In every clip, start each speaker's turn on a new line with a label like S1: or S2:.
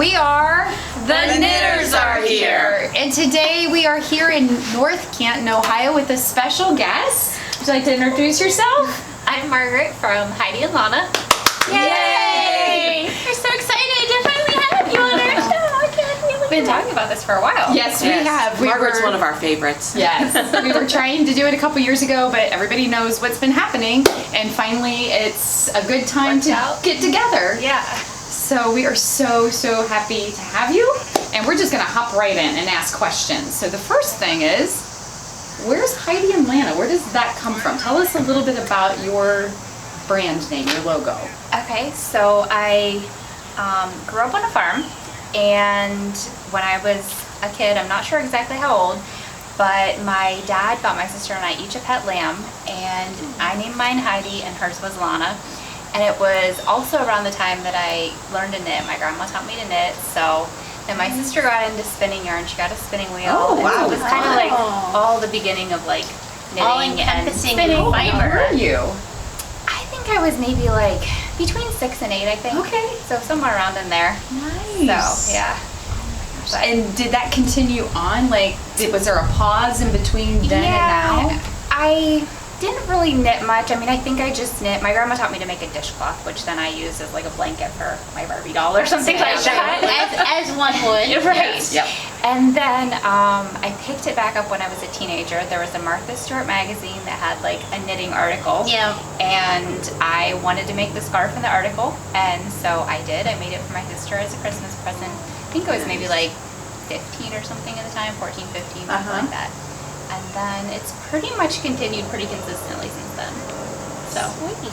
S1: We are
S2: The Knitters Are Here.
S1: And today we are here in North Canton, Ohio with a special guest. Would you like to introduce yourself?
S2: I'm Margaret from Heidi Lana.
S1: Yay!
S2: We're so excited to finally have you on our show. I can't believe we've been talking about this for a while.
S1: Yes, we have.
S3: Margaret's one of our favorites.
S1: Yes. We were trying to do it a couple years ago, but everybody knows what's been happening. And finally, it's a good time to get together.
S2: Yeah.
S1: So we are so happy to have you. And we're just going to hop right in and ask questions. So the first thing is, where's Heidi Lana? Where does that come from? Tell us a little bit about your brand name, your logo.
S2: Okay, so I grew up on a farm, and when I was a kid, I'm not sure exactly how old, but my dad got my sister and I each a pet lamb, and I named mine Heidi and hers was Lana. And it was also around the time that I learned to knit. My grandma taught me to knit, so then my sister got into spinning yarn. She got a spinning wheel.
S3: Oh, wow.
S2: So it was kind of like all the beginning of like knitting and spinning
S1: How
S2: fiber.
S1: old were you?
S2: I think I was maybe like between 6 and 8, I think.
S1: Okay.
S2: So somewhere around in there.
S1: Nice.
S2: So, yeah.
S1: And did that continue on? Like, was there a pause in between then and now?
S2: I didn't really knit much. I mean, I think I just knit. My grandma taught me to make a dishcloth, which then I used as like a blanket for my Barbie doll or something like that.
S4: As one would.
S2: Right.
S3: Yep.
S2: And then I picked it back up when I was a teenager. There was a Martha Stewart magazine that had like a knitting article.
S4: Yeah.
S2: And I wanted to make the scarf in the article, and so I did. I made it for my sister as a Christmas present. I think it was maybe like 15 or something at the time, 14, 15, something like that. And then it's pretty much continued pretty consistently since then. So,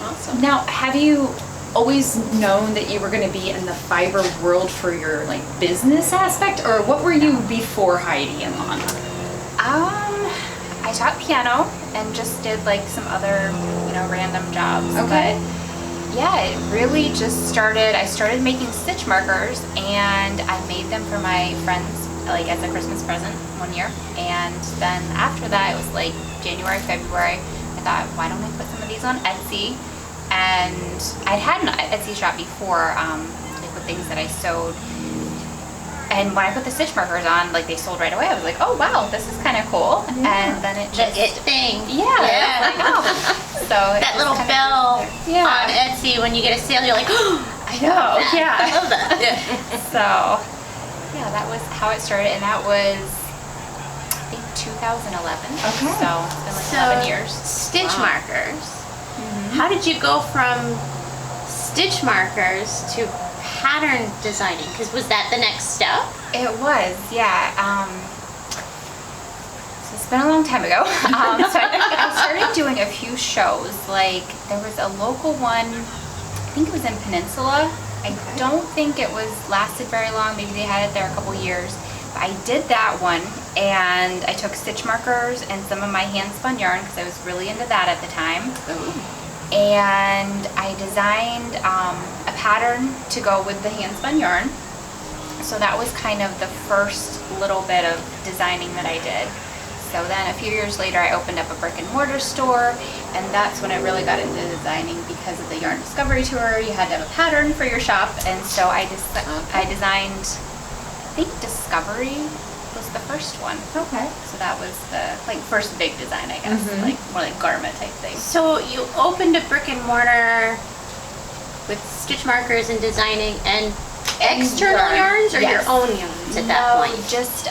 S3: Awesome.
S1: Now, have you always known that you were going to be in the fiber world for your like business aspect, or what were you before Heidi and Lana?
S2: I taught piano and just did like some other, random jobs.
S1: Okay.
S2: But yeah, it really just started. I started making stitch markers, and I made them for my friends, like as a Christmas present one year. And then after that, it was like January, February. I thought, why don't I put some of these on Etsy? And I'd had an Etsy shop before, like with things that I sewed. And when I put the stitch markers on, like they sold right away. I was like, oh wow, this is kind of cool.
S1: Yeah.
S2: And then it just
S4: The it thing.
S2: yeah. Like, oh. So
S4: That little bell
S2: Yeah.
S4: on Etsy when you get a sale, you're like, oh,
S2: I know.
S4: I
S2: Yeah.
S4: love that.
S2: So yeah, that was how it started, and that was I think 2011.
S1: Okay.
S2: So it's been like 11 years.
S4: Stitch markers. How did you go from stitch markers to pattern designing? Because was that the next step?
S2: It was, yeah. So it's been a long time ago. So I started doing a few shows. Like there was a local one, I think it was in Peninsula. I don't think it was lasted very long. Maybe they had it there a couple years. But I did that one, and I took stitch markers and some of my hand spun yarn because I was really into that at the time. And I designed a pattern to go with the hand spun yarn. So that was kind of the first little bit of designing that I did. So then a few years later I opened up a brick and mortar store, and that's when I really got into designing because of the Yarn Discovery Tour. You had to have a pattern for your shop, and so I designed, I think Discovery was the first one.
S1: Okay.
S2: So that was the first big design, I guess, like more like garment type thing.
S4: So you opened a brick and mortar with stitch markers and designing and external yarns, or
S2: Yes.
S4: your own yarns at that
S2: No,
S4: point?
S2: just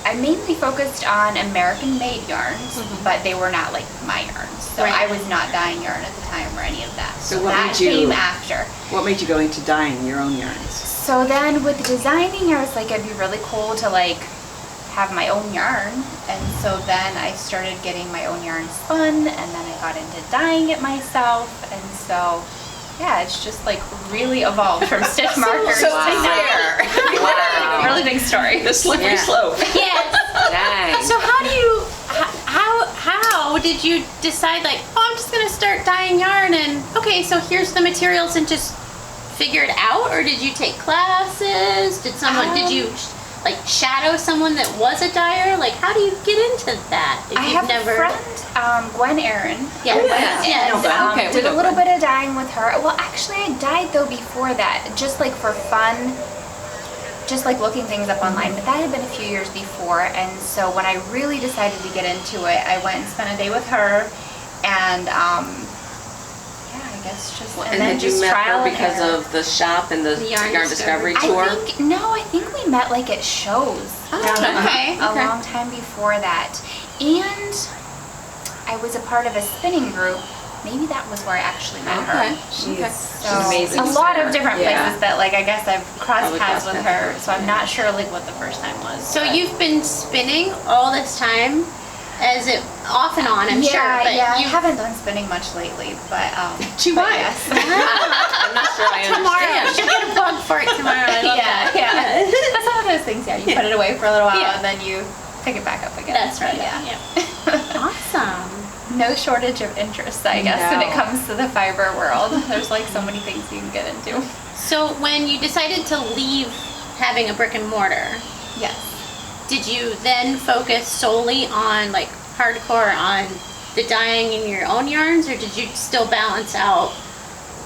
S2: I mainly focused on American-made yarns, but they were not like my yarns. So
S4: Right.
S2: I was not dyeing yarn at the time or any of that.
S3: So what
S2: that
S3: made you-
S2: came after.
S3: What made you go into dyeing your own yarns?
S2: So then with designing, I was like, it'd be really cool to like have my own yarn. And so then I started getting my own yarn spun, and then I got into dyeing it myself. And so yeah, it's just like really evolved from stitch markers
S3: So
S2: to
S3: clear.
S2: now. Really big story.
S3: The slippery slope.
S4: Yes.
S3: Dang.
S4: So how did you decide, like, oh, I'm just gonna start dyeing yarn, and okay, so here's the materials, and just figure it out? Or did you take classes? Did you like shadow someone that was a dyer? Like, how do you get into that? If
S2: I
S4: you've
S2: have a friend, Gwen Aaron.
S4: Yeah.
S3: Oh, yeah.
S2: And,
S3: I know Gwen.
S1: Okay, we
S2: did
S1: know
S2: a little
S1: Gwen.
S2: bit of dyeing with her. Well, actually, I dyed though before that, just like for fun, just like looking things up online. But that had been a few years before, and so when I really decided to get into it, I went and spent a day with her, and yeah, I guess just
S3: And
S2: then
S3: had you
S2: just
S3: met
S2: trial
S3: her
S2: and
S3: because
S2: error.
S3: of the shop and the
S4: The Yarn
S3: Yarn
S4: Discovery
S3: Discovery tour?
S2: I think we met like at shows.
S4: Okay.
S2: A long time before that. And I was a part of a spinning group. Maybe that was where I actually met
S3: Okay.
S2: her.
S3: Okay.
S2: So,
S3: She's amazing.
S2: a lot of different
S3: Yeah.
S2: places that like I guess I've crossed
S3: Probably
S2: paths
S3: crossed
S2: with
S3: paths.
S2: her. So I'm not sure like what the first time was.
S4: So
S2: but-
S4: you've been spinning all this time, as it off and on, I'm
S2: yeah,
S4: sure. But
S2: yeah. I
S4: you
S2: haven't done spinning much lately, but
S1: She
S2: but
S1: might.
S2: yes.
S3: I'm not sure I
S4: tomorrow, you
S3: understand.
S4: should get a plug for it tomorrow. I love
S2: yeah,
S4: that.
S2: yeah. That's one of those things. Yeah, you put it away for a little while
S4: Yeah.
S2: and then you pick it back up again.
S4: That's right.
S2: But,
S4: Yeah. Awesome.
S2: No shortage of interest, I guess, when it
S3: No.
S2: comes to the fiber world. There's like so many things you can get into.
S4: So when you decided to leave having a brick and mortar,
S2: Yes.
S4: did you then focus solely on like hardcore on the dyeing in your own yarns, or did you still balance out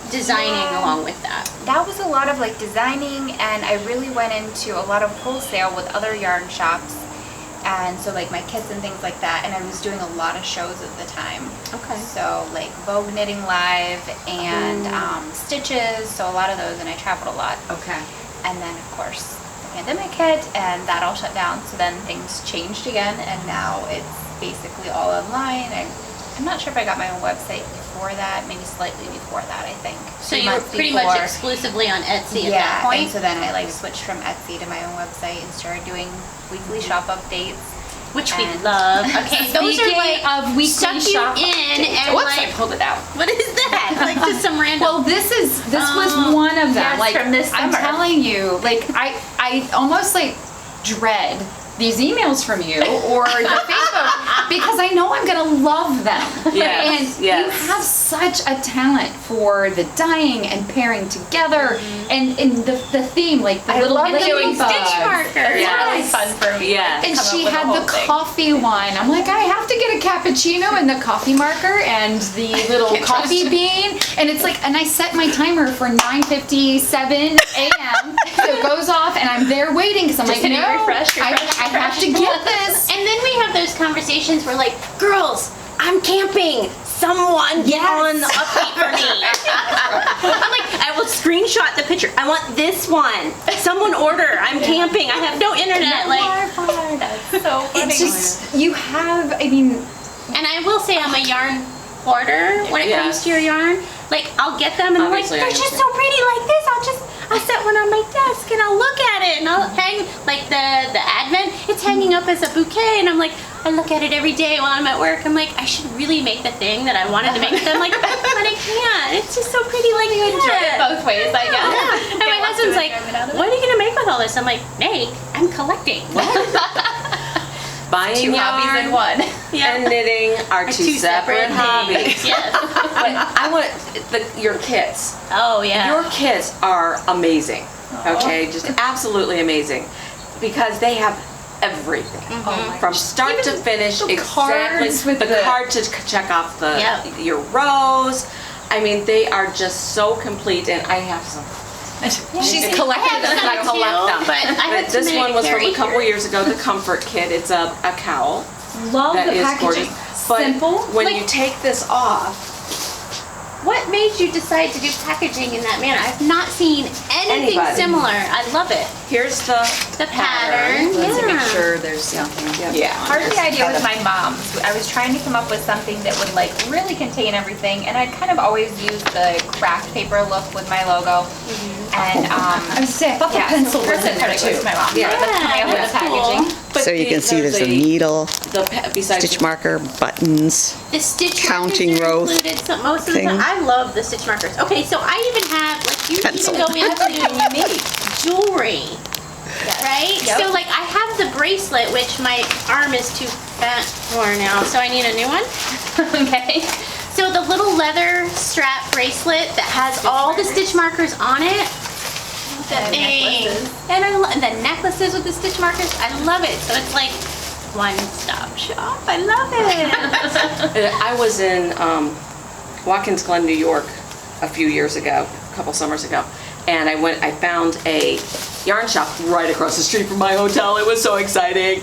S4: designing
S2: Yeah.
S4: along with that?
S2: That was a lot of like designing, and I really went into a lot of wholesale with other yarn shops. And so like my kits and things like that, and I was doing a lot of shows at the time.
S4: Okay.
S2: So like Vogue Knitting Live and Stitches, so a lot of those, and I traveled a lot.
S3: Okay.
S2: And then of course the pandemic hit, and that all shut down. So then things changed again, and now it's basically all online. I'm not sure if I got my own website before that, maybe slightly before that, I think.
S4: So
S2: 3
S4: you were
S2: months
S4: pretty
S2: before.
S4: much exclusively on Etsy at
S2: Yeah,
S4: that point?
S2: and so then I like switched from Etsy to my own website and started doing weekly shop updates.
S4: Which we
S2: And-
S4: love. Okay, those are
S1: Speaking
S4: like
S1: of weekly
S4: suck you
S1: shop
S4: in and
S1: Whoops,
S4: like
S1: I pulled it out.
S4: what is that? Like just some random.
S1: Well, this was one of them.
S2: yes,
S1: like
S2: from this
S1: I'm
S2: summer.
S1: telling you, like I almost like dread these emails from you or the Facebook because I know I'm gonna love them.
S3: Yes,
S1: and
S3: yes.
S1: you have such a talent for the dyeing and pairing together and the theme, like the
S2: I
S1: little
S2: love doing
S1: ladybugs.
S4: stitch markers.
S2: It's
S3: Yes.
S2: really fun for me.
S3: Yes.
S1: And
S2: come up
S1: she
S2: with a
S1: had
S2: whole
S1: the
S2: thing.
S1: coffee wine. I'm like, I have to get a cappuccino and the coffee marker and the little
S2: Can't trust
S1: coffee
S2: her.
S1: bean. And it's like, and I set my timer for 9:57 a.m. So it goes off and I'm there waiting because I'm
S2: Just
S1: like,
S2: hitting
S1: no,
S2: refresh,
S1: I have to get this.
S4: And then we have those conversations where like, girls, I'm camping. Someone get on the update for me. I'm like, I will screenshot the picture. I want this one. Someone order. I'm camping. I have no internet. Like,
S2: That's so funny.
S1: It's just, you have, I mean,
S4: and I will say I'm a yarn hoarder when it comes to your yarn. Like, I'll get them and I'm like,
S3: Obviously, I
S4: they're just
S3: understand.
S4: so pretty like this. I'll set one on my desk and I'll look at it and I'll hang, like the Advent, it's hanging up as a bouquet and I'm like, I look at it every day while I'm at work. I'm like, I should really make the thing that I wanted to make. But I'm like, but I can't. It's just so pretty like
S2: you enjoy it
S4: that.
S2: both ways, I guess.
S4: Yeah. And my
S2: Get lots of
S4: husband's like,
S2: enjoyment out of it.
S4: what are you gonna make with all this? I'm like, make, I'm collecting.
S3: Buying
S2: 2 hobbies in
S3: yarn
S2: one.
S3: and knitting are two separate hobbies.
S4: Yes.
S3: But I want your kits.
S4: Oh yeah.
S3: Your kits are amazing. Okay, just absolutely amazing because they have everything
S1: oh my
S3: from start to finish.
S1: the
S3: Exactly,
S1: cards with
S3: the
S1: the-
S3: card to check off the
S4: Yep.
S3: your rows. I mean, they are just so complete, and I have some.
S1: she's collecting them and I
S4: some
S1: collect
S4: too,
S1: them.
S4: But I
S3: But
S4: have
S3: this
S4: too
S3: one
S4: many
S3: was from
S4: carry
S3: a couple
S4: here.
S3: years ago. The Comfort Kit. It's a cowl.
S1: Love
S3: That
S1: the
S3: is
S1: packaging.
S3: gorgeous. But
S1: Simple.
S3: when
S4: Like-
S3: you take this off,
S4: What made you decide to do packaging in that manner? I've not seen anything
S3: Anybody.
S4: similar. I love it.
S3: here's the
S4: Pattern.
S3: Let's
S4: Yeah.
S3: make sure there's something.
S1: Yeah.
S2: Part of the idea was my mom's. I was trying to come up with something that would like really contain everything, and I'd kind of always use the craft paper look with my logo. And
S1: I was saying, I thought the
S2: yeah,
S1: pencil
S2: so
S1: was
S2: first
S1: in
S2: I
S1: there
S2: tried to go
S1: too.
S2: to my mom.
S3: Yeah.
S2: That's coming up with
S4: That's
S2: the packaging.
S4: cool.
S3: But
S5: So you can see there's a needle,
S3: besides
S5: stitch marker, buttons.
S4: The stitch
S5: Counting
S4: markers are
S5: rows
S4: included some, most of the
S5: thing.
S4: time. I love the stitch markers. Okay, so I even have like you
S5: Pencil.
S4: even go into jewelry, right?
S2: Yep.
S4: So like I have the bracelet, which my arm is too fat for now, so I need a new one.
S2: Okay.
S4: So the little leather strap bracelet that has all the stitch markers on it. the
S2: And
S4: thing.
S2: necklaces.
S4: And the necklaces with the stitch markers. I love it. So it's like one-stop shop. I love it.
S3: I was in Watkins Glen, New York a few years ago, a couple summers ago, and I found a yarn shop right across the street from my hotel. It was so exciting.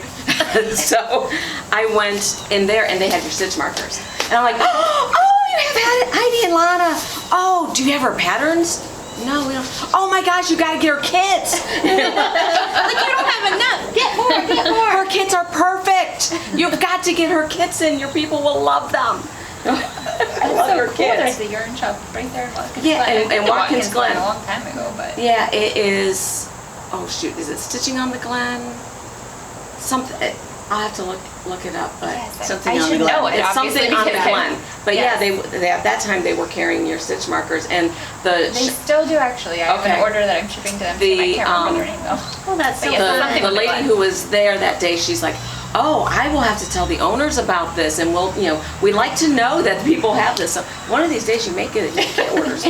S3: So I went in there and they had your stitch markers. And I'm like, oh, you have Heidi and Lana. Oh, do you have her patterns? No, we don't. Oh my gosh, you gotta get her kits.
S4: Like, you don't have enough. Get more, get more.
S3: Her kits are perfect. You've got to get her kits in. Your people will love them. I love
S2: so
S3: her
S2: cool.
S3: kits.
S2: There's a yarn shop right there in Watkins
S3: Yeah,
S2: Glen.
S3: and
S2: I
S3: Watkins Glen.
S2: a long time ago, but
S3: Yeah, it is. Oh shoot, is it Stitching on the Glen? Something. I'll have to look it up, but
S2: Yes,
S5: Something
S2: I
S5: on
S2: should
S5: the Glen.
S2: know it.
S3: it's
S2: obviously,
S3: something on the
S2: because
S3: Glen. But
S2: Yes.
S3: yeah, they at that time they were carrying your stitch markers and
S2: They still do actually. I have
S3: Okay.
S2: an order that I'm shipping to them.
S3: The,
S2: I can't remember their name though.
S4: Oh, that's so
S2: But yeah,
S4: fun.
S2: something
S3: the
S2: on the
S3: lady
S2: Glen.
S3: who was there that day, she's like, oh, I will have to tell the owners about this, and we'd like to know that people have this. So one of these days you may get orders.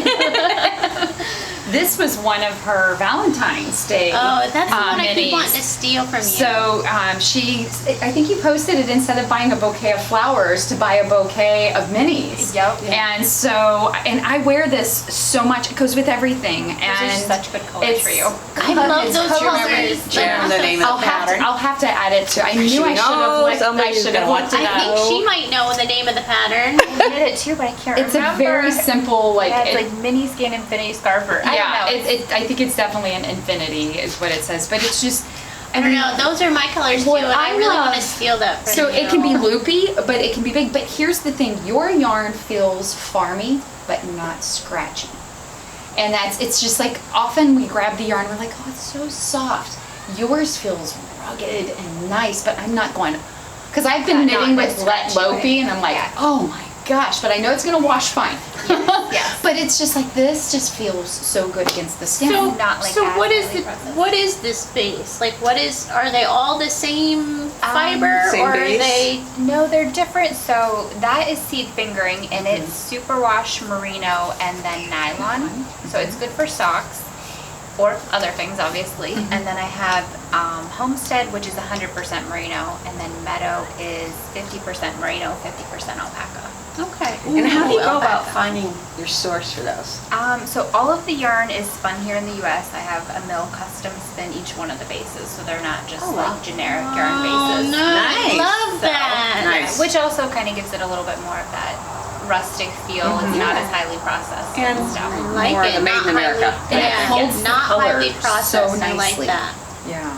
S1: This was one of her Valentine's Day.
S4: Oh, that's the one I keep
S1: minis.
S4: wanting to steal from you.
S1: So I think you posted it, instead of buying a bouquet of flowers, to buy a bouquet of minis.
S2: Yep.
S1: And so, and I wear this so much. It goes with everything.
S2: Those
S1: And
S2: are such good colors
S1: it's-
S2: for you.
S4: I love
S1: it's
S4: those
S1: colors.
S4: colors.
S5: Do you remember the name of
S1: I'll
S5: the
S1: have to.
S5: pattern?
S1: I'll have to add it to. I knew I should have.
S5: knows. Somebody's gonna want to
S1: looked it
S4: I
S1: up.
S4: think she might know the name of the pattern.
S2: I did it too, but I can't
S1: It's a
S2: remember.
S1: very simple, like.
S2: Yeah, it's
S1: it-
S2: like mini skin infinity scarf. Or, I
S1: yeah,
S2: don't know.
S1: I think it's definitely an infinity, is what it says. But it's just.
S4: I don't know. Those are my colors too,
S1: What
S4: and I
S1: I
S4: really
S1: love-
S4: want to steal that from
S1: So
S4: you.
S1: it can be loopy, but it can be big. But here's the thing: your yarn feels farmy, but not scratchy. And it's just like, often we grab the yarn, we're like, oh, it's so soft. Yours feels rugged and nice, but I'm not going, because I've been
S2: Yeah,
S1: knitting
S2: not
S1: with Let
S2: scratchy,
S1: Lopey, and I'm like,
S2: Yeah.
S1: oh my gosh, but I know it's gonna wash fine.
S2: yes.
S1: But it's just like, this just feels so good against the skin.
S4: So,
S2: Not like
S4: so
S2: that,
S4: what is
S2: really
S4: the
S2: processed.
S4: what is this base? Like, are they all the same fiber,
S5: Same
S4: or
S5: base?
S4: are they?
S2: No, they're different. So that is seed fingering, and it's superwash merino and then nylon. So it's good for socks or other things, obviously. And then I have Homestead, which is 100% merino, and then Meadow is 50% merino, 50% alpaca.
S4: Okay.
S5: And how do you go
S4: alpaca.
S5: about finding your source for those?
S2: So all of the yarn is spun here in the U.S. I have a mill custom spin each one of the bases, so they're not just like generic yarn
S4: Oh,
S2: bases.
S4: no.
S5: Nice.
S4: Love
S2: So,
S4: that.
S5: Nice.
S2: Which also kind of gives it a little bit more of that rustic feel. It's not as highly processed and stuff.
S4: I like
S5: More of
S4: it.
S5: the made in
S4: Not
S5: America.
S4: highly-
S1: And it
S4: yeah,
S1: holds
S4: it's
S1: the
S4: not
S1: color
S4: highly processed.
S1: so
S4: I like
S1: nicely.
S4: that.
S1: Yeah.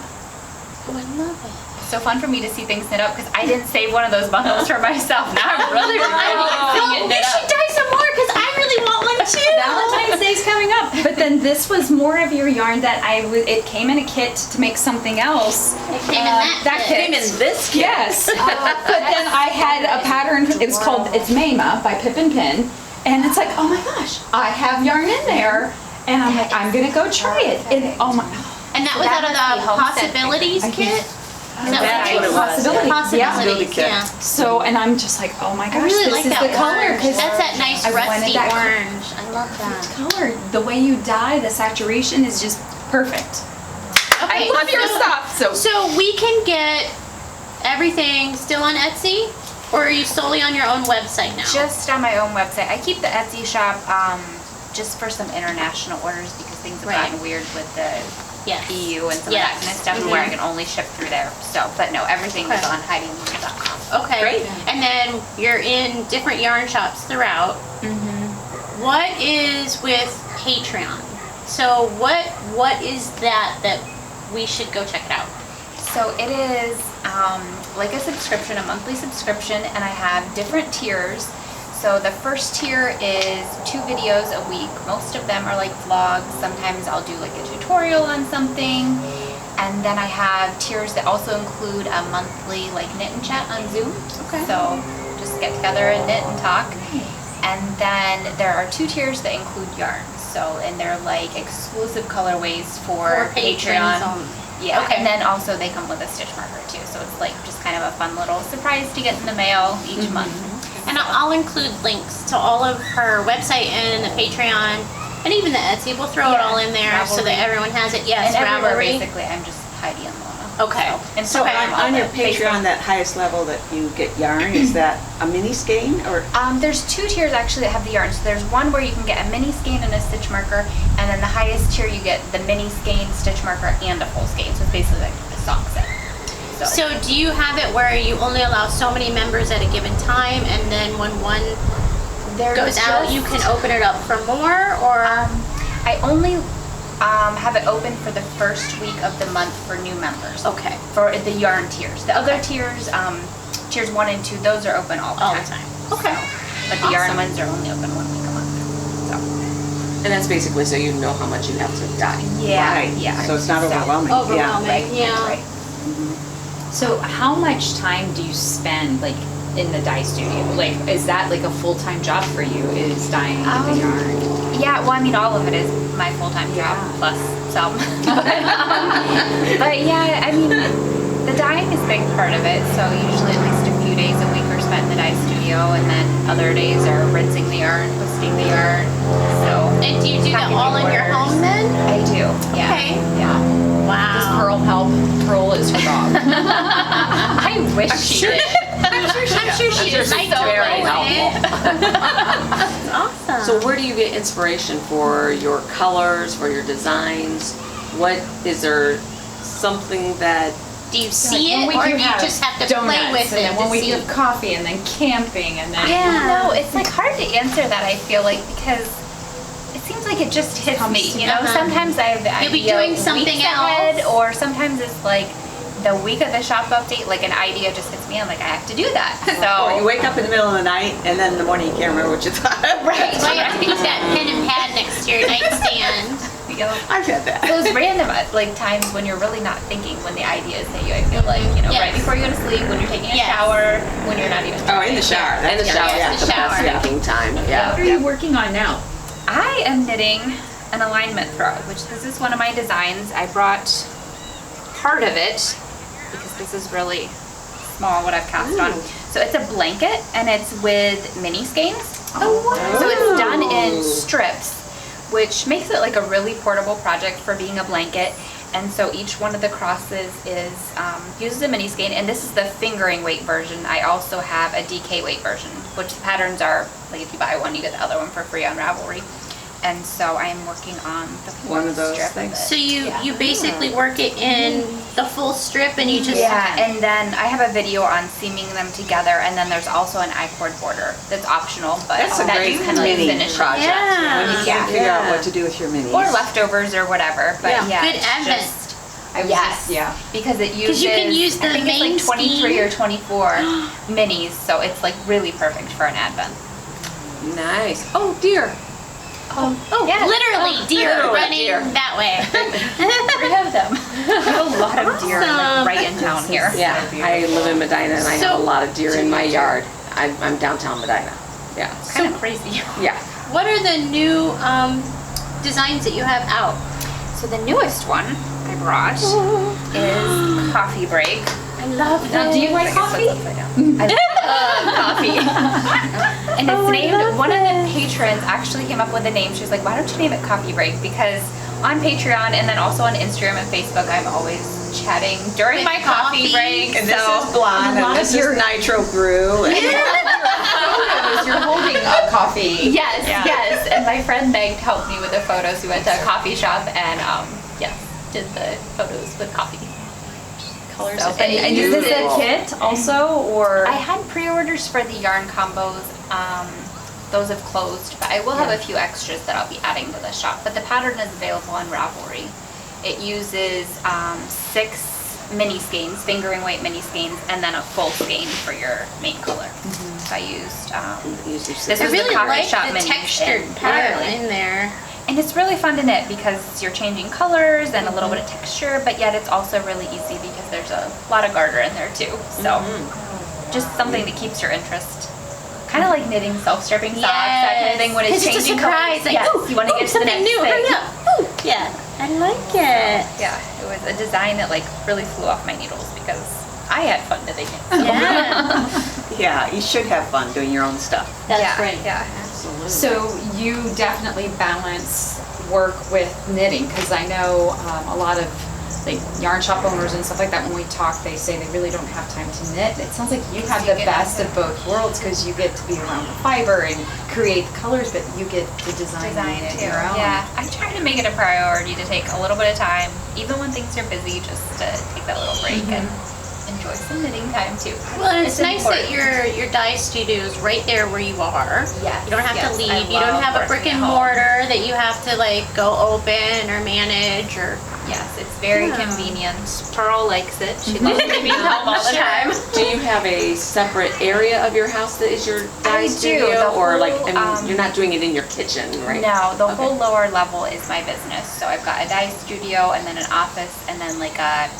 S4: Oh, I love it.
S2: It's so fun for me to see things knit up because I didn't save one of those bundles for myself. Now I'm really regretting seeing it
S4: You
S2: knit
S4: should
S2: up.
S4: dye some more because I really want one too.
S1: Valentine's Day's coming up. But then this was more of your yarn that it came in a kit to make something else.
S4: It came in that kit.
S5: Came in this kit.
S1: Yes. But then I had a pattern, it was called, it's Mama by Pip and Pin. And it's like, oh my gosh, I have yarn in there. And I'm like, I'm gonna go try it. And oh my,
S4: And that was
S2: that
S4: out of
S2: must be
S4: the
S2: Homestead
S4: Possibilities
S1: I
S4: kit?
S1: can't-
S4: Is that
S5: That's what it was.
S1: Possibility.
S4: Possibilities,
S5: kit.
S4: yeah.
S1: So, and I'm just like, oh my
S4: I
S1: gosh,
S4: really
S1: this
S4: like
S1: is
S4: that
S1: the color.
S4: orange.
S1: 'Cause
S4: That's that nice
S1: I wanted
S4: rusty
S1: that
S4: orange. I love that.
S1: color. The way you dye, the saturation is just perfect. I love your stuff.
S4: So we can get everything still on Etsy, or are you solely on your own website now?
S2: Just on my own website. I keep the Etsy shop just for some international orders because things have
S4: Right.
S2: gotten weird with the
S4: Yes.
S2: EU and some
S4: Yes.
S2: of that kind of stuff where I can only ship through there. So, but no, everything is
S4: Okay.
S2: on HeidiLana.com.
S4: Okay.
S5: Great.
S4: And then you're in different yarn shops throughout. What is with Patreon? So what is that we should go check it out?
S2: So it is like a subscription, a monthly subscription, and I have different tiers. So the first tier is 2 videos a week. Most of them are like vlogs. Sometimes I'll do like a tutorial on something. And then I have tiers that also include a monthly like knit and chat on Zoom.
S4: Okay.
S2: So just get together and knit and talk. And then there are 2 tiers that include yarns. So, and they're like exclusive colorways for
S4: patrons
S2: Patreon.
S4: only.
S2: Yeah,
S4: Okay.
S2: and then also they come with a stitch marker too. So it's like just kind of a fun little surprise to get in the mail each month.
S4: And I'll include links to all of her website and the Patreon And even the Etsy, we'll throw it all in there so that
S2: Ravelry.
S4: everyone has it. Yes,
S2: And everywhere,
S4: Ravelry.
S2: basically, I'm just Heidi and Lana.
S4: Okay.
S2: And
S5: So
S2: I'm
S5: on your
S2: the
S5: Patreon,
S2: Facebook.
S5: that highest level that you get yarn, is that a mini skein or?
S2: There's 2 tiers actually that have the yarn. So there's one where you can get a mini skein and a stitch marker, and then the highest tier you get the mini skein, stitch marker, and a full skein. So it's basically like a sock set.
S4: So do you have it where you only allow so many members at a given time, and then when one goes out, you can open it up for more, or?
S2: I only have it open for the first week of the month for new members.
S4: Okay.
S2: For the yarn tiers. The other tiers, tiers 1 and 2, those are open all the time.
S4: Okay.
S2: But the yarn ones are only open 1 week a month. So.
S3: And that's basically so you know how much you have to dye.
S2: Yeah.
S5: Right.
S2: Yeah.
S5: So it's not overwhelming.
S4: Overwhelming.
S5: Yeah.
S4: Yeah.
S2: Right.
S1: So how much time do you spend like in the dye studio? Like, is that like a full-time job for you? Is dyeing the yarn?
S2: Yeah, well, I mean, all of it is my full-time job, plus some. But yeah, I mean, the dyeing is a big part of it, so usually at least a few days a week are spent in the dye studio, and then other days are rinsing the yarn, twisting the yarn, so.
S4: And do you do that
S2: packaging
S4: all in your
S2: orders.
S4: home then?
S2: I do, yeah.
S4: Okay.
S2: Yeah.
S1: Does
S4: Wow.
S1: Pearl help? Pearl is her dog.
S2: I wish she did.
S4: I'm sure she is.
S3: she's very
S4: That's awesome.
S3: So where do you get inspiration for your colors, for your designs? What is there something that
S4: do you see
S1: One
S4: it,
S1: week
S4: or do you
S1: have
S4: just have to
S1: donuts,
S4: play with
S1: and
S4: it
S1: then one
S4: to
S1: week
S4: see?
S1: you have coffee, and then camping, and then
S4: Yeah.
S2: No, it's like hard to answer that, I feel like, because it seems like it just hits
S1: Comes
S2: me,
S1: to-
S2: you know?
S4: Uh-huh.
S2: Sometimes I have the
S4: You'll be
S2: idea
S4: doing something
S2: weeks ahead,
S4: else.
S2: or sometimes it's like the week of the shop update, like an idea just hits me, I'm like, I have to do that.
S5: Or you
S2: So,
S5: wake up in the middle of the night and then in the morning you can't remember what you thought.
S2: right,
S4: Well, you have to keep that pen and pad next to your nightstand.
S2: you know,
S5: I've had that.
S2: those random like times when you're really not thinking, when the ideas hit you, I feel like, you know,
S4: Yes.
S2: right before you go to sleep, when you're taking a
S4: Yes.
S2: shower, when you're not even
S5: Oh, in the shower.
S3: in the
S5: That's-
S3: shower
S5: yeah,
S3: is the
S4: shower.
S3: best thinking time? Yeah.
S1: what are you working on now?
S2: I am knitting an alignment throw, which this is one of my designs. I brought part of it because this is really small what I've cast on. So it's a blanket and it's with mini skeins.
S1: Oh, wow.
S2: So it's done in strips, which makes it like a really portable project for being a blanket. And so each one of the crosses is uses a mini skein, and this is the fingering weight version. I also have a DK weight version, which the patterns are like if you buy one, you get the other one for free on Ravelry. And so I am working on the full
S5: One of those
S2: strip
S5: things.
S2: of it.
S4: So you basically work it in the full strip, and you just
S2: Yeah, and then I have a video on seaming them together, and then there's also an I-cord border that's optional, but
S5: That's a
S2: that
S5: great
S2: just kind of like
S5: mini
S2: finishes.
S5: project.
S4: Yeah.
S5: When you can't figure out what to do with your minis.
S2: Or leftovers or whatever, but
S4: Yeah.
S2: yeah,
S4: Good
S2: it's
S4: advent.
S2: just-
S1: I was
S2: yes,
S1: just- yeah.
S2: because it uses.
S4: you can use the
S2: I think
S4: main
S2: it's like 23
S4: skein.
S2: or 24 minis, so it's like really perfect for an advent.
S3: Nice. Oh dear.
S4: oh,
S2: Yes.
S4: literally deer
S3: literally
S4: running
S3: deer.
S4: that way.
S2: 3 of them. I have a lot of deer
S4: Awesome.
S2: like, right in town here.
S3: Yeah, I live in Medina and I have
S4: So-
S3: a lot of deer in my yard. I'm downtown Medina. Yeah.
S2: Kind of crazy.
S3: Yeah.
S4: What are the new designs that you have out?
S2: So the newest one I brought is Coffee Break.
S4: I love
S1: Now, do you like coffee?
S2: I love coffee. And it's named, one of the patrons actually came up with a name. She was like, why don't you name it Coffee Break? Because on Patreon and then also on Instagram and Facebook, I'm always chatting during
S4: With
S2: my coffee
S4: coffee.
S2: break.
S5: And this
S2: so
S5: is blonde, and this is nitro brew. And
S1: Photos, you're holding a coffee.
S2: yes, yes. And my friend Meg helped me with the photos. We went to a coffee shop and yes, did the photos with coffee.
S1: Colors.
S2: So,
S1: And is this a kit also, or?
S2: I had pre-orders for the yarn combos. Those have closed, but I will have a few extras that I'll be adding to the shop. But the pattern is available on Ravelry. It uses 6 mini skeins, fingering weight mini skeins, and then a full skein for your main color. So I used this
S4: I
S2: was
S4: really
S2: the coffee
S4: like
S2: shop
S4: the
S2: minis
S4: textured
S2: in
S4: pattern
S2: Waverly.
S4: in there.
S2: And it's really fun to knit because you're changing colors and a little bit of texture, but yet it's also really easy because there's a lot of garter in there too. So just something that keeps your interest. Kind of like knitting self-stripping socks, that kind of thing when it's
S4: 'Cause
S2: changing
S4: it's a surprise,
S2: colors.
S4: like,
S2: Yes,
S4: ooh,
S2: you want to
S4: ooh,
S2: get to the
S4: something
S2: next
S4: new,
S2: thing.
S4: hurry up. Ooh, yeah, I like it.
S2: Yeah, it was a design that like really flew off my needles because I had fun knitting it.
S4: Yeah,
S5: yeah, you should have fun doing your own stuff.
S4: that's
S2: yeah,
S4: great.
S2: Yeah.
S3: Absolutely.
S1: So you definitely balance work with knitting, because I know a lot of like yarn shop owners and stuff like that, when we talk, they say they really don't have time to knit. It sounds like you have the best of both worlds, because you get to be around the fiber and create the colors, but you get to design it
S2: too.
S1: your own.
S2: Yeah, I try to make it a priority to take a little bit of time, even when things are busy, just to take that little break and enjoy some knitting time too.
S4: Well, and it's nice
S2: important.
S4: that your dye studio is right there where you are.
S2: Yes,
S4: You don't have
S2: yes,
S4: to
S2: I
S4: leave. You don't
S2: love
S4: have a brick
S2: working
S4: and
S2: at home.
S4: mortar that you have to like go open or manage or.
S2: Yes, it's very
S4: Yeah.
S2: convenient. Pearl likes it. She loves to be home all the time.
S3: Do you have a separate area of your house that is your dye
S2: I do.
S3: studio?
S2: The
S3: Or like,
S2: whole,
S3: I mean, you're not doing it in your kitchen, right?
S2: No, the
S3: Okay.
S2: whole lower level is my business. So I've got a dye studio and then an office and then like a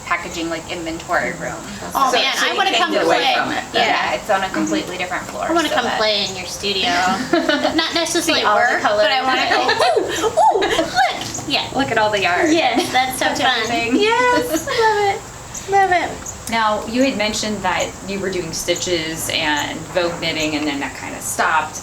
S2: packaging like inventory room.
S4: Oh
S2: So-
S4: man,
S2: so
S4: I
S2: you
S4: want to
S2: can
S4: come
S2: get
S4: play.
S2: away from it.
S4: Yeah.
S2: Yeah, it's on a completely different floor.
S4: I want to
S2: so
S4: come
S2: that-
S4: play in your studio. Not necessarily
S2: See all the
S4: work,
S2: colors.
S4: but I want to go. Ooh, look. Yeah.
S2: Look at all the yarn.
S4: Yes, that's so
S2: Touch
S4: fun.
S2: everything.
S4: Yes, love it. Love it.
S1: Now, you had mentioned that you were doing stitches and Vogue knitting, and then that kind of stopped.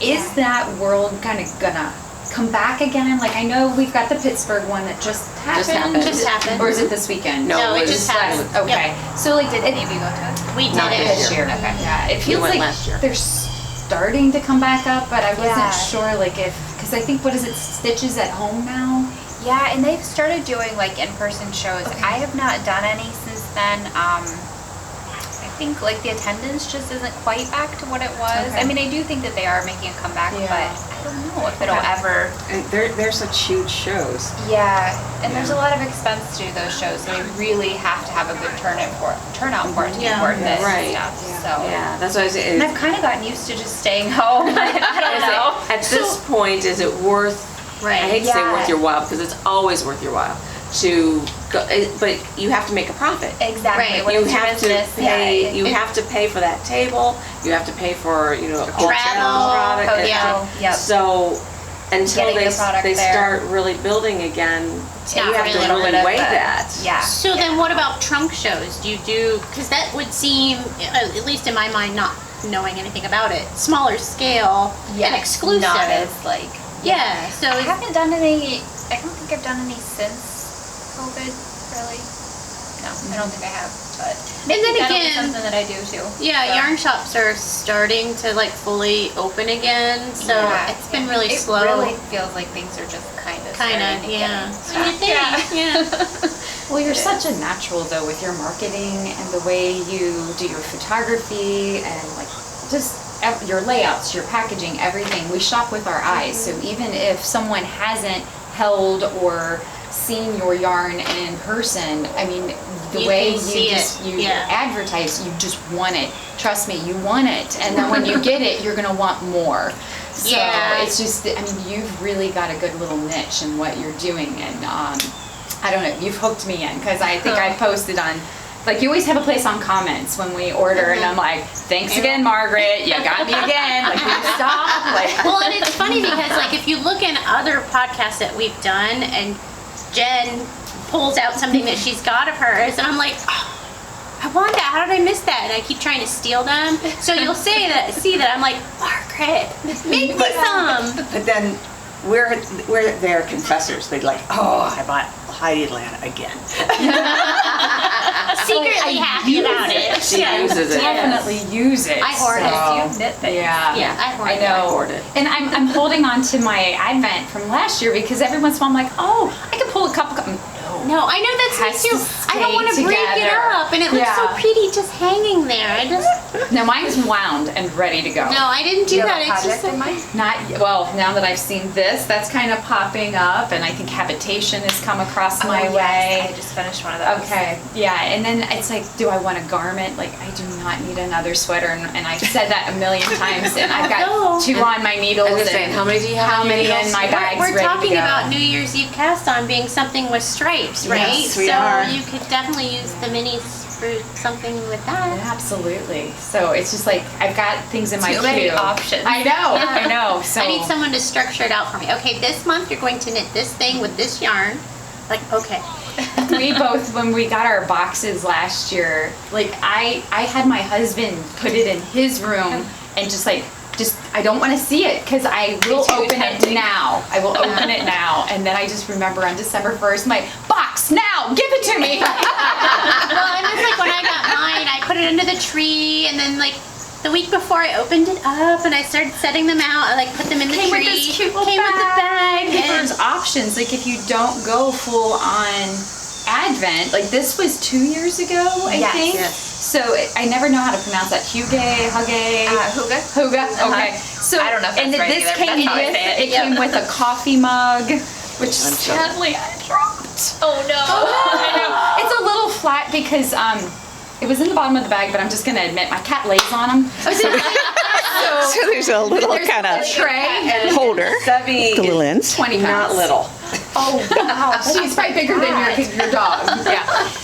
S1: Is that world kind of gonna come back again? Like, I know we've got the Pittsburgh one that just happened.
S4: Just happened.
S1: Or is it this weekend?
S4: No, it
S3: was
S4: just
S3: last-
S4: happened.
S1: Okay. So, like, did
S2: Any of you go to it?
S4: We did
S3: Not
S4: it.
S3: this
S1: this year?
S2: Okay.
S1: Yeah, it feels
S3: went
S1: like
S3: last year.
S1: they're starting to come back up, but I wasn't
S2: Yeah.
S1: sure, like, because I think, what is it, Stitches at Home now?
S2: Yeah, and they've started doing like in-person shows.
S1: Okay.
S2: I have not done any since then. I think like the attendance just isn't quite back to what it was.
S1: Okay.
S2: I mean, I do think that they are making a comeback,
S1: Yeah.
S2: but I don't know if it'll
S1: Okay.
S2: ever.
S5: And they're such huge shows.
S2: Yeah, and there's a lot of expense to do those shows, so we really have to have a good turnout for it to be
S4: Yeah.
S2: worth it
S3: Right.
S2: and stuff. So.
S3: Yeah, that's what I was
S2: And
S3: saying.
S2: I've kind of gotten used to just staying home. I don't know.
S3: At this point, is it worth,
S4: Right.
S3: I hate to say
S2: Yeah.
S3: worth your while, because it's always worth your while to go, but you have to make a profit.
S2: Exactly.
S4: Right.
S2: When
S3: You
S2: it's your
S3: have to
S2: business,
S3: pay,
S2: yeah,
S3: you have to pay for that table, you have to pay for,
S4: Travel,
S3: product.
S2: hotel, yep.
S3: So, until
S2: Getting
S3: they,
S2: the product
S3: they
S2: there.
S3: start really building again,
S4: not
S3: you have
S4: really.
S3: to
S2: little
S3: really
S2: bit of
S3: weigh
S2: the-
S3: that.
S2: Yeah.
S4: So then what about trunk shows? Do you do, because that would seem, at least in my mind, not knowing anything about it, smaller scale and exclusive.
S2: Not as like.
S4: Yeah, so
S2: I
S4: it's-
S2: haven't done any. I don't think I've done any since COVID. Really. No, I don't think I have. But
S4: And then
S2: that'll be
S4: again-
S2: something that I do too.
S4: yeah,
S2: So.
S4: yarn shops are starting to like fully open again, so
S2: Yeah,
S4: it's been
S2: yeah.
S4: really
S2: It
S4: slow.
S2: really feels like things are just kind of.
S4: Yeah.
S2: So
S4: You think, yeah.
S1: Well, you're
S2: It
S1: such a natural, though, with your marketing and the way you do your photography and, like, just your layouts, your packaging, everything. We shop with our eyes, so even if someone hasn't held or seen your yarn in person, I mean, the
S4: You
S1: way
S4: can see
S1: you
S4: it, yeah.
S1: advertise, you just want it. Trust me, you want it. And then when you get it, you're gonna want more. So
S4: Yeah.
S1: it's just, I mean, you've really got a good little niche in what you're doing, and I don't know, you've hooked me in, because I think I posted on, like, you always have a place on comments when we order, and I'm like, thanks again, Margaret, you got me again, like, will you stop? Like,
S4: Well, and it's funny because like if you look in other podcasts that we've done and Jen pulls out something that she's got of hers and I'm like, oh, I want that. How did I miss that? And I keep trying to steal them. So you'll see that I'm like, Margaret, make me some.
S5: But then we're their confessors. They'd like, oh, I bought Heidi Lana again.
S4: Secretly happy about it.
S3: She uses it.
S1: definitely use it.
S4: I hoard it.
S1: so-
S2: You knit things.
S1: Yeah.
S4: Yeah, I hoard
S1: I
S4: it.
S1: know.
S3: hoard it.
S1: And I'm holding on to my Advent from last year, because every once in a while I'm like, oh, I can pull a couple.
S4: No, I know that's
S1: Has
S4: me
S1: to
S4: too. I don't want to
S1: stay
S4: break it
S1: together.
S4: up, and it looks so
S1: Yeah.
S4: pretty just hanging there. I just
S1: No, mine's wound and ready to go.
S4: no, I didn't do
S2: Do you
S4: that.
S2: have a
S4: It's just
S2: project in mind?
S1: Not well. Now that I've seen this, that's kind of popping up, and I think habitation has come across my
S2: Oh,
S1: way.
S2: yes, I just finished one of those.
S1: Okay, yeah, and then it's like, do I want a garment? Like, I do not need another sweater, and I've said that a million times, and I've got
S4: No.
S1: 2 on my needles.
S3: I was just
S1: and
S3: saying, how many do you have
S1: How
S3: on your
S1: many in
S3: needles?
S1: my bag's
S4: We're
S1: ready
S4: talking
S1: to go.
S4: about New Year's Eve cast on being something with stripes, right?
S5: Yes, we
S4: so
S5: are.
S4: you could definitely use the minis for something with that.
S1: Absolutely. So it's just like, I've got things in my
S2: Too many
S1: queue.
S2: options.
S1: I know, I know. So
S4: I need someone to structure it out for me. Okay, this month you're going to knit this thing with this yarn. Like, okay.
S1: we both, when we got our boxes last year, like I had my husband put it in his room and just like I don't want to see it because I will
S2: too
S1: open
S2: tempting.
S1: it now. I will open it now. And then I just remember on December 1st, my box now, give it to me.
S4: Well, and it's like when I got mine, I put it under the tree, and then like the week before I opened it up and I started setting them out. I like put them in the
S1: Came with
S4: tree.
S1: this cute little
S4: Came with the bag.
S1: There's
S4: And
S1: options. Like if you don't go full on Advent, like this was 2 years ago, I
S2: Yes.
S1: think.
S5: Yes.
S1: So I never know how to pronounce that. Huga.
S2: Huga.
S1: Huga. Okay. So
S2: I don't know if that's
S1: and
S2: right
S1: this
S2: either, but
S1: came
S2: that's how I
S1: with
S2: say it.
S1: came with a coffee mug, which
S5: sure.
S1: sadly I dropped.
S2: Oh no.
S1: I know. It's a little flat because it was in the bottom of the bag, but I'm just gonna admit my cat lays on them.
S6: So there's a little kind of
S1: tray.
S6: holder.
S3: Stubby
S6: The little
S3: is
S6: ends.
S1: 20 pounds.
S3: not little.
S1: Oh wow, she's probably bigger than your dog.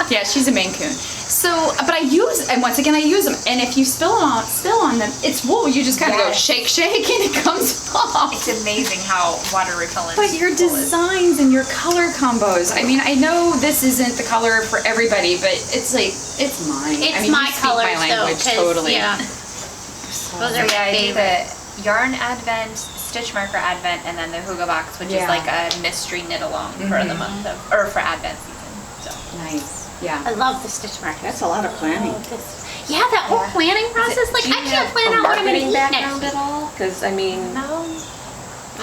S1: Yeah, she's a Maine Coon. So, but I use, and once again I use them. And if you spill on them, it's wool. You just kind of go shake, shake, and it comes off.
S2: It's amazing how water repellent.
S1: But your designs and your color combos. I mean, I know this isn't the color for everybody, but it's like it's mine.
S4: it's
S1: I mean,
S4: my
S1: you speak
S4: colors
S1: my
S4: though,
S1: language
S4: 'cause,
S1: totally.
S4: yeah. Those
S2: So
S4: are
S2: yeah,
S4: my
S2: I do
S4: favorite.
S2: the yarn advent, stitch marker advent, and then the Huga box, which
S1: Yeah.
S2: is like a mystery knit along for the month of, or for Advent season. So
S1: Nice. Yeah.
S4: I love the stitch marker.
S5: That's a lot of planning.
S4: Yeah, that whole planning process. Like
S3: Do you
S4: I can't
S3: have
S4: plan
S3: a
S4: out what I'm gonna
S3: marketing
S4: eat
S3: background
S4: next
S3: at all? Because I mean,
S2: no.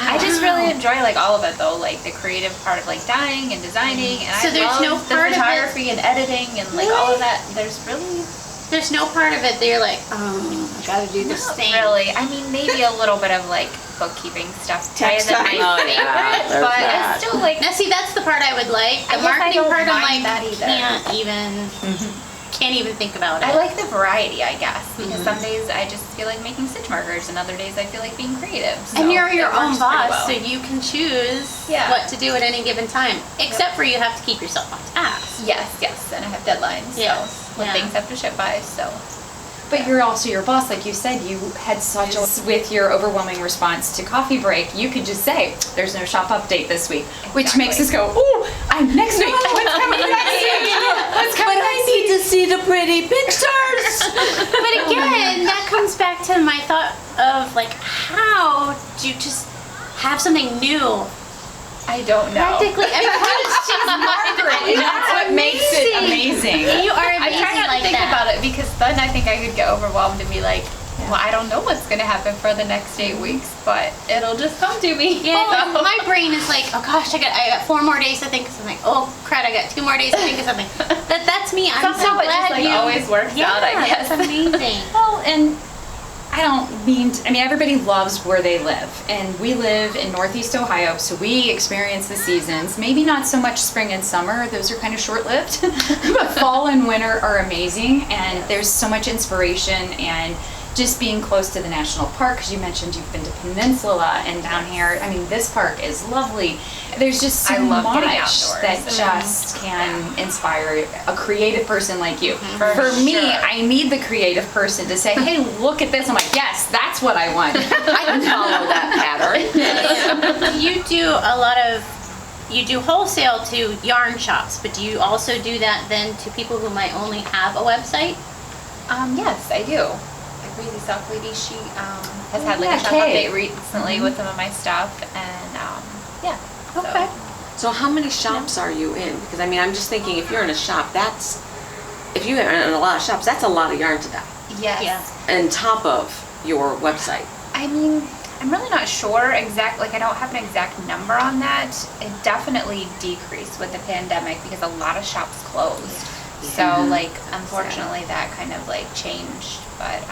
S2: I just really enjoy like all of it though, like the creative part of like dyeing and designing, and
S4: So
S2: I
S4: there's
S2: love
S4: no
S2: the
S4: part of it-
S2: photography and editing and like all of that. There's really
S4: There's no part of it that you're like, oh, I gotta do this
S2: not
S4: thing.
S2: really. I mean, maybe a little bit of like bookkeeping stuff.
S5: Text
S2: isn't my
S5: time.
S3: Oh,
S2: favorite,
S3: yeah, there's
S2: but
S3: that.
S2: it's still like
S4: Now see, that's the part I would like. The
S2: I guess I
S4: marketing
S2: don't
S4: part, I'm
S2: mind
S4: like,
S2: that either.
S4: can't even think about it.
S2: I like the variety, I guess, because some days I just feel like making stitch markers, and other days I feel like being creative. So
S4: And you're your
S2: it
S4: own
S2: works pretty
S4: boss,
S2: well.
S4: so you can choose
S2: Yeah.
S4: what to do at any given time. Except for you have to keep yourself on task.
S2: Yes, and I have deadlines,
S4: Yes,
S2: so when
S4: yeah.
S2: things have to ship by, so.
S1: But you're also your boss, like you said. You had such a with your overwhelming response to coffee break. You could just say, "There's no shop update this week," which makes us go, "Ooh, I'm next week. What's coming next week? What's coming next week?"
S5: to see the pretty pictures.
S4: But again, that comes back to my thought of like, how do you just have something new?
S2: I don't know.
S4: Practically everyone's just Margaret. You
S1: That's
S4: are
S1: what makes it amazing.
S4: You are
S2: I
S4: amazing
S2: try not
S4: like
S2: to think
S4: that.
S2: about it because then I think I could get overwhelmed and be like, well, I don't know what's going to happen for the next 8 weeks, but it'll just come to me.
S4: Yeah,
S2: So-
S4: my brain is like, oh gosh, I got 4 more days to think of something. Oh crap, I got 2 more days to think of something. That's me. I'm so
S2: Somehow it
S4: glad
S2: just like
S4: you
S2: always works out, I guess.
S4: That's amazing.
S1: Well, and I don't mean to, I mean, everybody loves where they live. And we live in Northeast Ohio, so we experience the seasons. Maybe not so much spring and summer, those are kind of short-lived. But fall and winter are amazing, and there's so much inspiration and just being close to the national park, because you mentioned you've been to Peninsula and down here. I mean, this park is lovely. There's just so
S2: I love getting
S1: much
S2: outdoors.
S1: that just can inspire a creative person like you.
S2: For
S1: For me,
S2: sure.
S1: I need the creative person to say, hey, look at this. I'm like, yes, that's what I want.
S3: I can follow that pattern.
S4: You do a lot of, you do wholesale to yarn shops, but do you also do that then to people who might only have a website?
S2: Yes, I do. A Crazy Sock Lady, she has had like
S1: yeah,
S2: a shop
S1: Kay.
S2: update recently with some of my stuff, and yeah. so-
S4: Okay.
S3: So how many shops are you in? Because I mean, I'm just thinking, if you're in a shop, that's, if you're in a lot of shops, that's a lot of yarn to that.
S2: Yes.
S4: Yeah.
S3: On top of your website.
S2: I mean, I'm really not sure exactly, like I don't have an exact number on that. It definitely decreased with the pandemic because a lot of shops closed. So like, unfortunately that kind of like changed, but,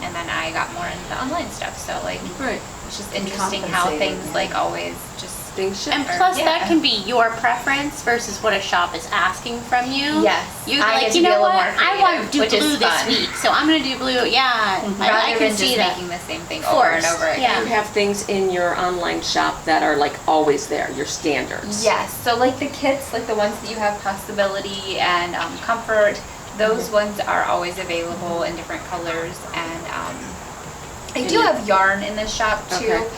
S2: and then I got more into the online stuff, so like,
S3: Right.
S2: it's just interesting how
S5: Compensating,
S2: things
S5: yeah.
S2: like always just,
S3: Things shift.
S4: And plus,
S2: Yeah.
S4: that can be your preference versus what a shop is asking from you.
S2: Yes.
S4: You're
S2: I
S4: like,
S2: get to
S4: you
S2: be a
S4: know
S2: little
S4: what?
S2: more
S4: I want to
S2: creative,
S4: do
S2: which is
S4: blue this
S2: fun.
S4: week, so I'm going to do blue. Yeah, I
S2: rather
S4: can
S2: than
S4: see
S2: just
S4: that.
S2: making the same thing over and
S4: Force,
S2: over again.
S4: yeah.
S3: You have things in your online shop that are like always there, your standards.
S2: Yes, so like the kits, like the ones that you have possibility and comfort, those ones are always available in different colors, and I do have yarn in this shop too.
S3: Okay.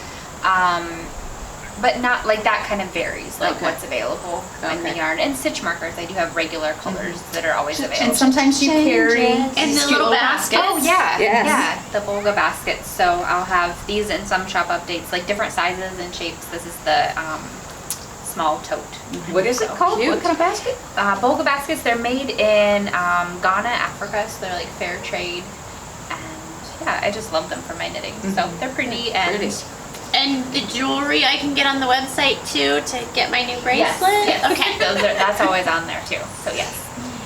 S2: but not like that kind of varies, like
S3: Okay.
S2: what's available in the
S3: Okay.
S2: yarn. And stitch markers, I do have regular colors that are always available.
S1: And sometimes you carry
S4: And the
S1: these cute
S4: little baskets.
S2: Oh yeah,
S6: Yes.
S2: yeah, the Volga baskets. So I'll have these in some shop updates, like different sizes and shapes. This is the small tote.
S5: What is it called?
S3: Cute.
S5: What kind of basket?
S2: Volga baskets, they're made in Ghana, Africa, so they're like fair trade. And yeah, I just love them for my knitting. So they're pretty and
S3: Pretty.
S4: And the jewelry I can get on the website too to get my new bracelet.
S2: yes.
S4: Okay.
S2: That's always on there too. So yes.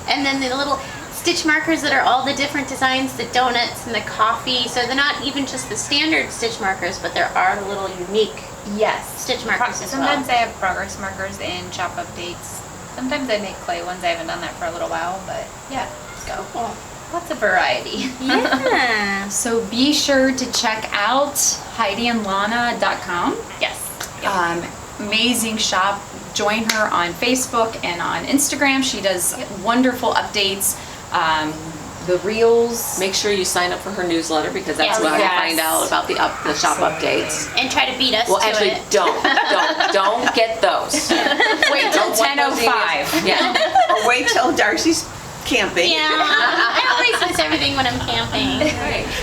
S4: And then the little stitch markers that are all the different designs, the donuts and the coffee. So they're not even just the standard stitch markers, but there are the little unique
S2: Yes.
S4: stitch markers as well.
S2: Sometimes I have progress markers in shop updates. Sometimes I make clay ones. I haven't done that for a little while, but yeah. So lots of variety.
S4: Yeah.
S1: So be sure to check out HeidiandLana.com.
S2: Yes.
S1: Amazing shop. Join her on Facebook and on Instagram. She does wonderful updates. The reels.
S3: Make sure you sign up for her newsletter because that's
S4: Yes.
S3: where you
S1: Yes.
S3: find out about the shop updates.
S4: And try to beat us
S3: Well,
S4: to
S3: actually,
S4: it.
S3: don't get those.
S1: Wait till
S3: Don't want those
S1: 10:05.
S3: Yeah.
S5: Or wait till Darcy's camping.
S4: Yeah. I always miss everything when I'm camping.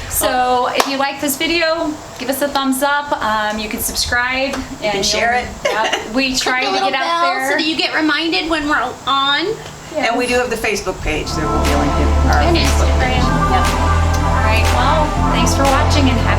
S1: So if you like this video, give us a thumbs up. You can subscribe. You
S5: can share it.
S1: We try
S4: The
S1: to
S4: little
S1: get out
S4: bell
S1: there.
S4: so that you get reminded when we're on.
S5: And we do have the Facebook page. There will be a link in our
S4: And
S5: Facebook page.
S4: Instagram.
S1: All right. Well, thanks for watching and have